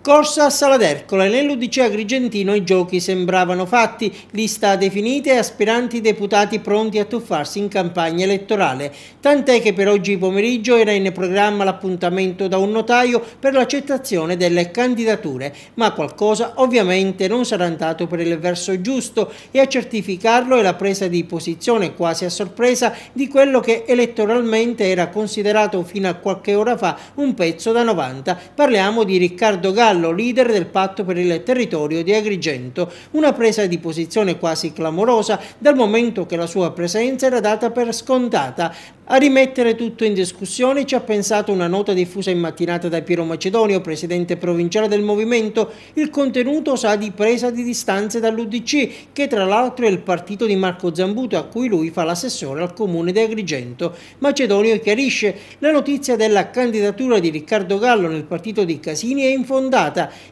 Corsa a Sala d'Ercole, nell'Udc agrigentino i giochi sembravano fatti, lista definita e aspiranti deputati pronti a tuffarsi in campagna elettorale, tant'è che per oggi pomeriggio era in programma l'appuntamento da un notaio per l'accettazione delle candidature, ma qualcosa ovviamente non sarà andato per il verso giusto e a certificarlo è la presa di posizione quasi a sorpresa di quello che elettoralmente era considerato fino a qualche ora fa un pezzo da 90. Parliamo di Riccardo Gallo, leader del Patto per il Territorio di Agrigento, una presa di posizione quasi clamorosa dal momento che la sua presenza era data per scontata. A rimettere tutto in discussione ci ha pensato una nota diffusa in mattinata da Piero Macedonio, presidente provinciale del movimento. Il contenuto sa di presa di distanze dall'Udc, che tra l'altro è il partito di Marco Zambuto, a cui lui fa l'assessore al comune di Agrigento. Macedonio chiarisce: la notizia della candidatura di Riccardo Gallo nel partito di Casini è infondata.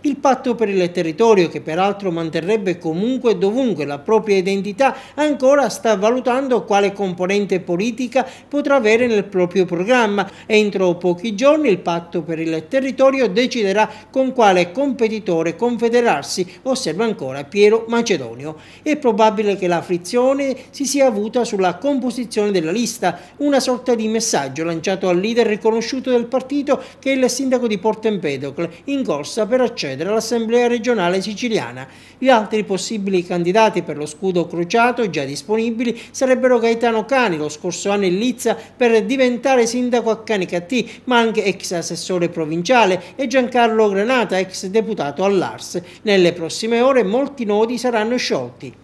Il Patto per il Territorio, che peraltro manterrebbe comunque e dovunque la propria identità, ancora sta valutando quale componente politica potrà avere nel proprio programma. Entro pochi giorni il Patto per il Territorio deciderà con quale competitore confederarsi, osserva ancora Piero Macedonio. È probabile che la frizione si sia avuta sulla composizione della lista, una sorta di messaggio lanciato al leader riconosciuto del partito, che è il sindaco di Porto Empedocle, in corsa per accedere all'Assemblea regionale siciliana. Gli altri possibili candidati per lo scudo crociato già disponibili sarebbero Gaetano Cani, lo scorso anno in lizza per diventare sindaco a Canicattì, ma anche ex assessore provinciale, e Giancarlo Granata, ex deputato all'Ars. Nelle prossime ore molti nodi saranno sciolti.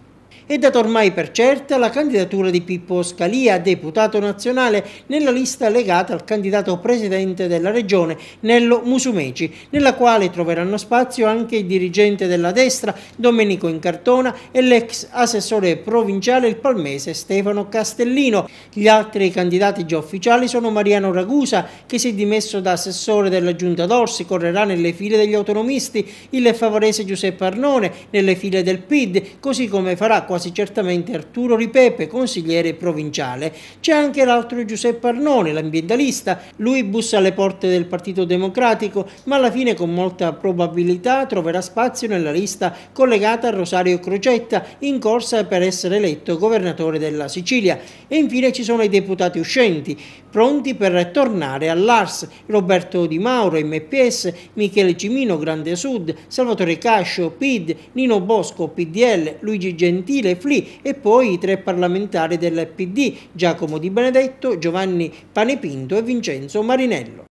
È data ormai per certa la candidatura di Pippo Scalia, deputato nazionale, nella lista legata al candidato presidente della regione, Nello Musumeci, nella quale troveranno spazio anche il dirigente della destra, Domenico Incartona, e l'ex assessore provinciale il palmese Stefano Castellino. Gli altri candidati già ufficiali sono Mariano Ragusa, che si è dimesso da assessore della Giunta d'Orsi, correrà nelle file degli autonomisti, il favarese Giuseppe Arnone nelle file del PID, così come farà quasi certamente Arturo Ripepe, consigliere provinciale. C'è anche l'altro Giuseppe Arnone, l'ambientalista. Lui bussa alle porte del Partito Democratico, ma alla fine con molta probabilità troverà spazio nella lista collegata a Rosario Crocetta, in corsa per essere eletto governatore della Sicilia. E infine ci sono i deputati uscenti, pronti per tornare all'Ars: Roberto Di Mauro, MPS, Michele Cimino, Grande Sud, Salvatore Cascio, PID, Nino Bosco, PDL, Luigi Gentile, FLI, e poi i 3 parlamentari del PD, Giacomo Di Benedetto, Giovanni Panepinto e Vincenzo Marinello.